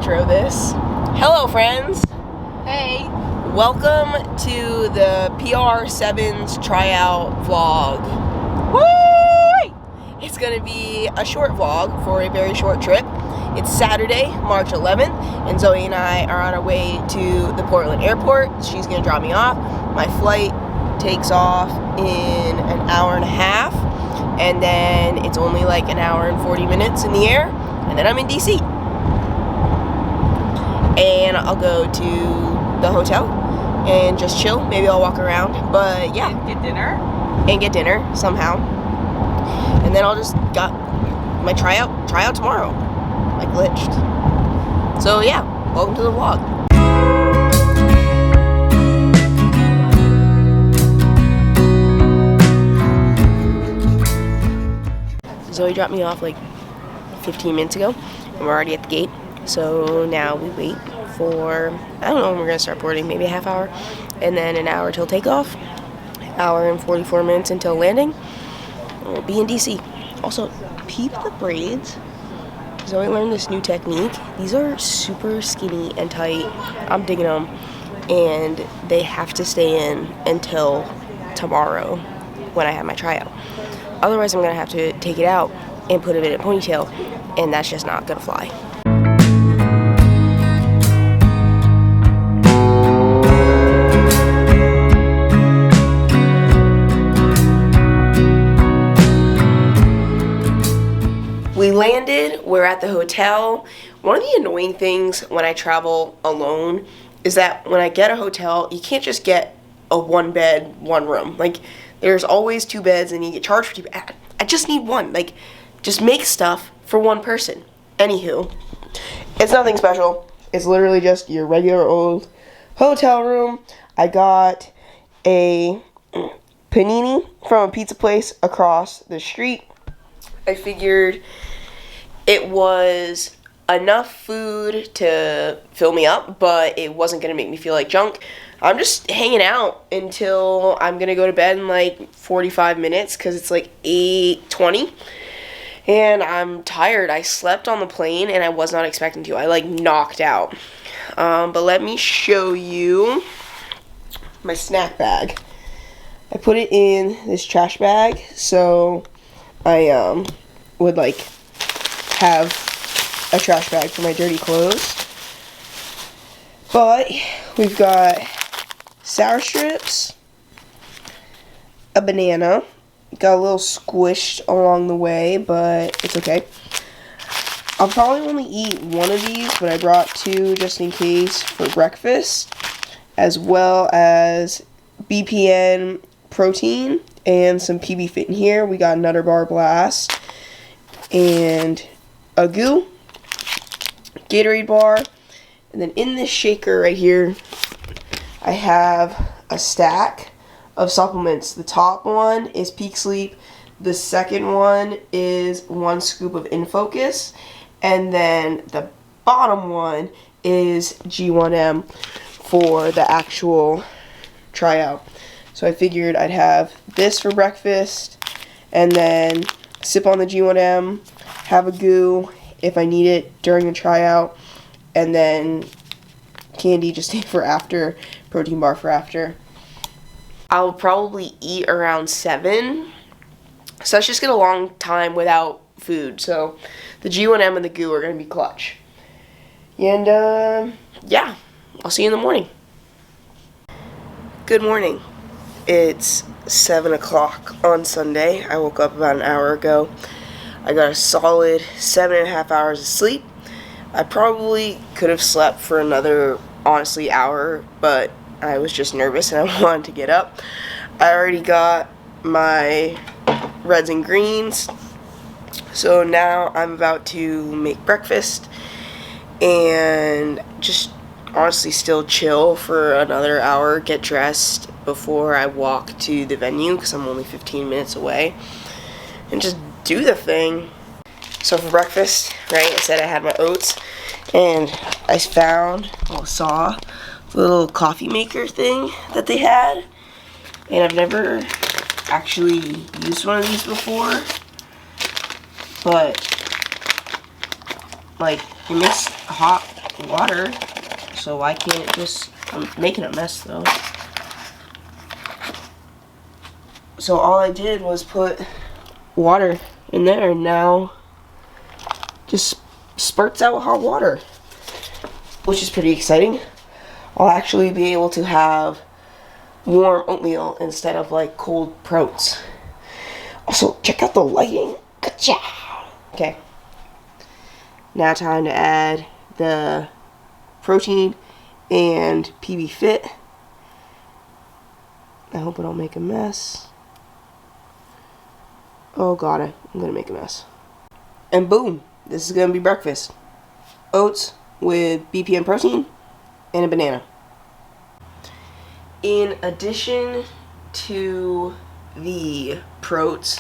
intro this. Hello, friends. Hey. Welcome to the PR7s Tryout vlog. Woo! It's going to be a short vlog for a very short trip. It's Saturday, March 11th, and Zoe and I are on our way to the Portland airport. She's going to drop me off. My flight takes off in an hour and a half, and then it's only like an hour and 40 minutes in the air, and then I'm in DC. And I'll go to the hotel and just chill. Maybe I'll walk around, but yeah. And get dinner somehow. And then I'll just got my tryout tomorrow. I glitched. So yeah, welcome to the vlog. Zoe dropped me off like 15 minutes ago, and we're already at the gate. So now we wait for, I don't know when we're going to start boarding, maybe a half hour, and then an hour till takeoff, hour and 44 minutes until landing. We'll be in DC. Also, peep the braids. Zoe learned this new technique. These are super skinny and tight. I'm digging them, and they have to stay in until tomorrow when I have my tryout. Otherwise, I'm going to have to take it out and put it in a ponytail, and that's just not going to fly. We landed, we're at the hotel. One of the annoying things when I travel alone is that when I get a hotel, you can't just get a one bed, one room. Like, there's always two beds and you get charged for two beds. I just need one. Like, just make stuff for one person. Anywho, it's nothing special. It's literally just your regular old hotel room. I got a panini from a pizza place across the street. I figured it was enough food to fill me up, but it wasn't going to make me feel like junk. I'm just hanging out until I'm going to go to bed in like 45 minutes because it's like 8:20. And I'm tired. I slept on the plane and I was not expecting to. I like knocked out. But let me show you my snack bag. I put it in this trash bag so I would like have a trash bag for my dirty clothes. But we've got sour strips, a banana, got a little squished along the way, but it's okay. I'll probably only eat one of these, but I brought two just in case for breakfast, as well as BPN protein and some PB Fit in here. We got Nutter Bar Blast and a goo, Gatorade bar, and then in this shaker right here, I have a stack of supplements. The top one is Peak Sleep. The second one is 1 scoop of Infocus. And then the bottom one is G1M for the actual tryout. So I figured I'd have this for breakfast and then sip on the G1M, have a goo if I need it during the tryout, and then candy just for after, protein bar for after. I'll probably eat around 7, so let's just get a long time without food. So the G1M and the goo are going to be clutch. And yeah, I'll see you in the morning. Good morning. It's 7 o'clock on Sunday. I woke up about an hour ago. I got a solid 7.5 hours of sleep. I probably could have slept for another, honestly, hour, but I was just nervous and I wanted to get up. I already got my reds and greens, so now I'm about to make breakfast and just honestly still chill for another hour, get dressed before I walk to the venue because I'm only 15 minutes away, and just do the thing. So for breakfast, right, I said I had my oats, and I saw a little coffee maker thing that they had, and I've never actually used one of these before, but like it makes hot water, so why can't it just... I'm making a mess though. So all I did was put water in there, and now just spurts out hot water, which is pretty exciting. I'll actually be able to have warm oatmeal instead of like cold proats. Also, check out the lighting. Gotcha. Okay. Now time to add the protein and PB Fit. I hope I don't make a mess. Oh god, I'm gonna make a mess. And boom, this is gonna be breakfast. Oats with BPM protein and a banana. In addition to the proats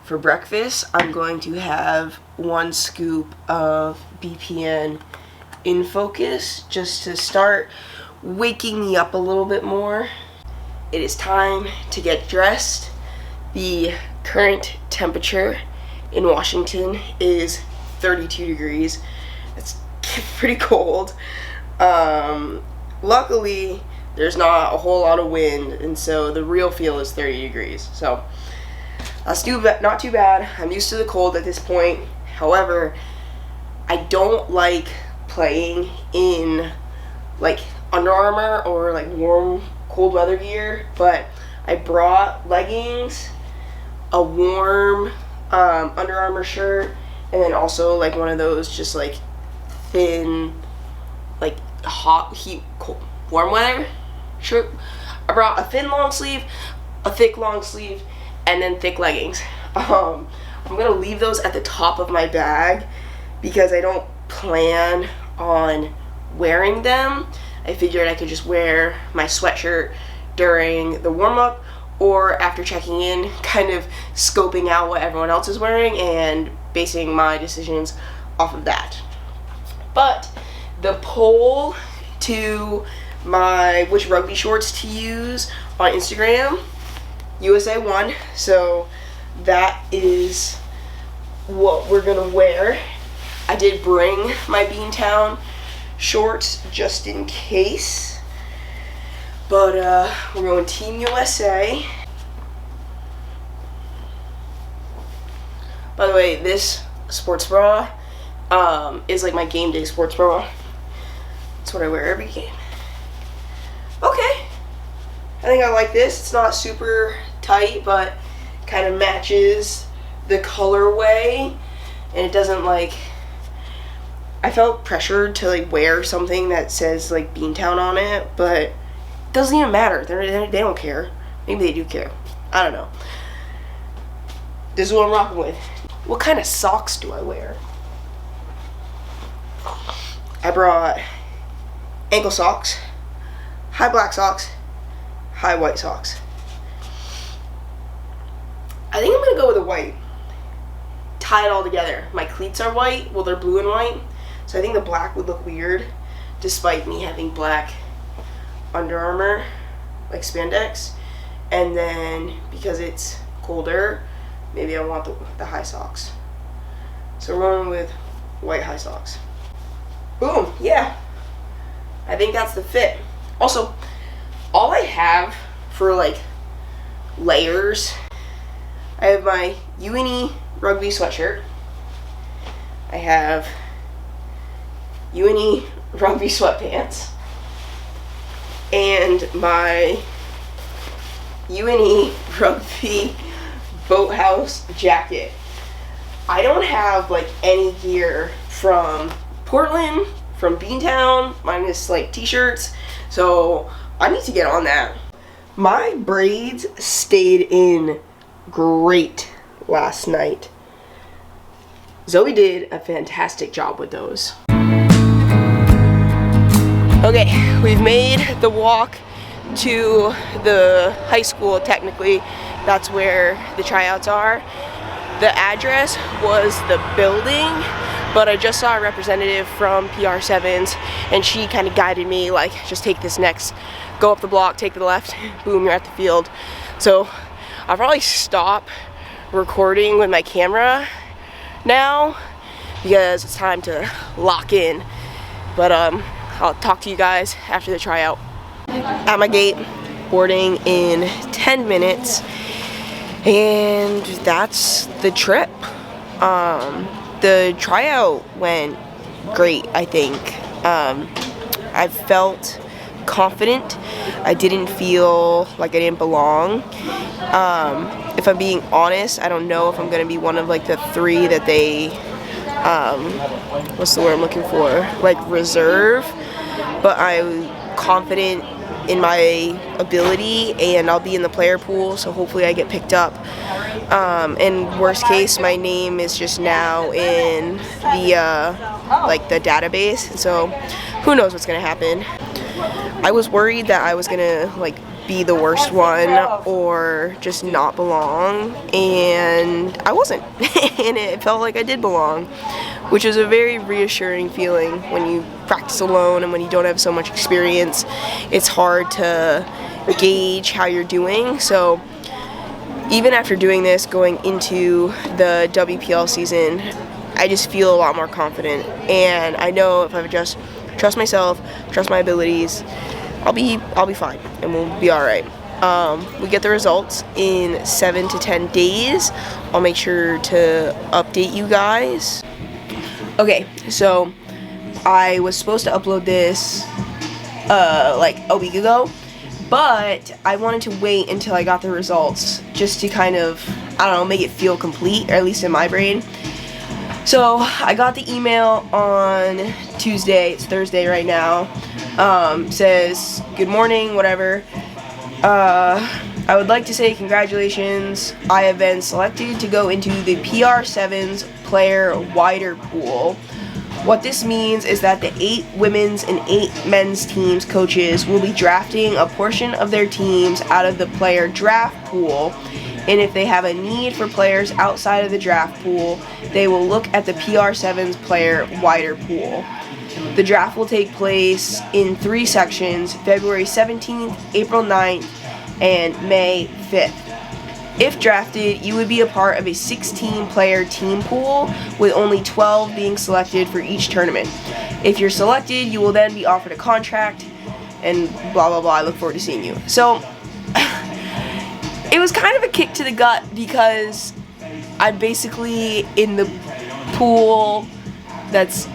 for breakfast, I'm going to have 1 scoop of BPN in focus just to start waking me up a little bit more. It is time to get dressed. The current temperature in Washington is 32 degrees. It's pretty cold. Luckily, there's not a whole lot of wind, and so the real feel is 30 degrees. So that's not too bad. I'm used to the cold at this point. However, I don't like playing in like Under Armour or like warm cold weather gear, but I brought leggings, a warm Under Armour shirt, and then also like one of those just like thin, like hot heat cold, warm weather shirt. I brought a thin long sleeve, a thick long sleeve, and then thick leggings. I'm gonna leave those at the top of my bag because I don't plan on wearing them. I figured I could just wear my sweatshirt during the warm-up or after checking in, kind of scoping out what everyone else is wearing and basing my decisions off of that. But the poll to my which rugby shorts to use on Instagram, USA won, so that is what we're gonna wear. I did bring my Beantown shorts just in case, but we're going Team USA. By the way, this sports bra is like my game day sports bra. That's what I wear every game. Okay, I think I like this. It's not super tight, but kind of matches the colorway, and it doesn't like... I felt pressured to like wear something that says like Beantown on it, but it doesn't even matter. They don't care. Maybe they do care. I don't know. This is what I'm rocking with. What kind of socks do I wear? I brought ankle socks, high black socks, high white socks. I think I'm gonna go with the white. Tie it all together. My cleats are white, well they're blue and white, so I think the black would look weird despite me having black Under Armour, like spandex. And then because it's colder, maybe I want the high socks. So we're going with white high socks. Boom, yeah. I think that's the fit. Also, all I have for like layers, I have my UNE rugby sweatshirt. I have UNE rugby sweatpants. And my UNE rugby boathouse jacket. I don't have like any gear from Portland, from Beantown, minus like t-shirts, so I need to get on that. My braids stayed in great last night. Zoe did a fantastic job with those. Okay, we've made the walk to the high school. Technically, that's where the tryouts are. The address was the building, but I just saw a representative from PR7s, and she kind of guided me, like, just take this next, go up the block, take the left, boom, you're at the field. So I'll probably stop recording with my camera now because it's time to lock in but I'll talk to you guys after the tryout. At my gate, boarding in 10 minutes, and that's the trip. The tryout went great, I think. I felt confident. I didn't feel like I didn't belong. If I'm being honest, I don't know if I'm gonna be one of like the 3 that they what's the word I'm looking for, like reserve, but I'm confident in my ability and I'll be in the player pool, so hopefully I get picked up. And worst case, my name is just now in the like the database, so who knows what's gonna happen. I was worried that I was gonna like be the worst one or just not belong, and I wasn't. And it felt like I did belong, which is a very reassuring feeling when you practice alone and when you don't have so much experience. It's hard to gauge how you're doing. So even after doing this, going into the WPL season, I just feel a lot more confident, and I know if I just trust myself, trust my abilities, I'll be fine, and we'll be all right. We get the results in 7 to 10 days. I'll make sure to update you guys. Okay, so I was supposed to upload this like a week ago, but I wanted to wait until I got the results just to kind of, I don't know, make it feel complete, or at least in my brain. So I got the email on Tuesday, it's Thursday right now, says, good morning, whatever. I would like to say congratulations, I have been selected to go into the PR7s player wider pool. What this means is that the 8 women's and 8 men's teams coaches will be drafting a portion of their teams out of the player draft pool, and if they have a need for players outside of the draft pool, they will look at the PR7's player wider pool. The draft will take place in 3 sections, February 17th, April 9th, and May 5th. If drafted, you would be a part of a 16-player team pool, with only 12 being selected for each tournament. If you're selected, you will then be offered a contract, and blah blah blah. I look forward to seeing you. So it was kind of a kick to the gut because I'm basically in the pool that's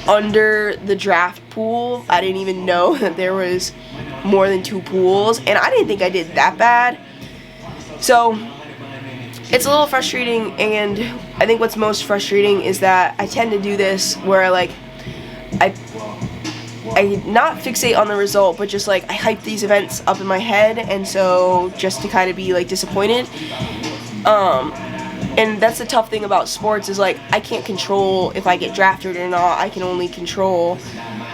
under the draft pool. I didn't even know that there was more than 2 pools, and I didn't think I did that bad. So it's a little frustrating, and I think what's most frustrating is that I tend to do this where I not fixate on the result, but just like I hype these events up in my head, and so just to kind of be like disappointed. And that's the tough thing about sports, is like I can't control if I get drafted or not. I can only control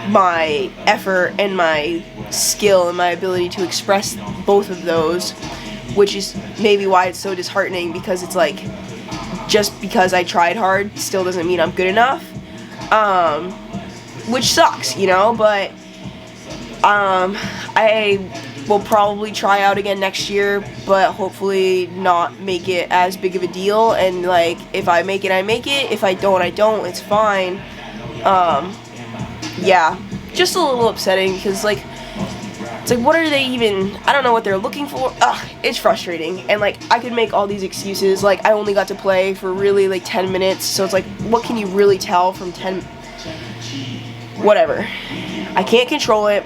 my effort and my skill and my ability to express both of those, which is maybe why it's so disheartening, because it's like just because I tried hard still doesn't mean I'm good enough, which sucks, you know. But I will probably try out again next year, but hopefully not make it as big of a deal, and like if I make it, I make it. If I don't, I don't. It's fine. Yeah, just a little upsetting, because like it's like, what are they even, I don't know what they're looking for. It's frustrating, and like I could make all these excuses, like I only got to play for really like 10 minutes, so it's like, what can you really tell from 10, whatever. I can't control it,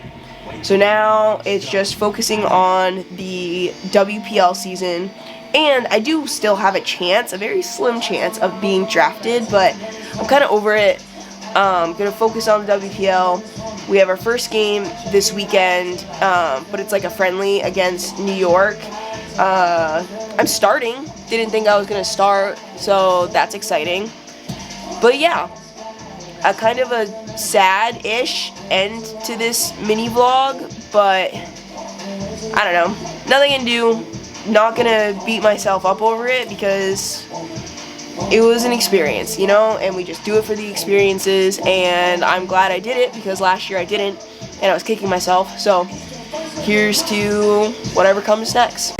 so now it's just focusing on the WPL season, and I do still have a chance, a very slim chance of being drafted, but I'm kind of over it. Gonna focus on the WPL. We have our first game this weekend, but it's like a friendly against New York. I'm starting. Didn't think I was gonna start, so that's exciting. But yeah, a kind of a sad-ish end to this mini vlog, but I don't know. Nothing I can do. Not gonna beat myself up over it, because it was an experience, you know, and we just do it for the experiences, and I'm glad I did it, because last year I didn't, and I was kicking myself. So here's to whatever comes next.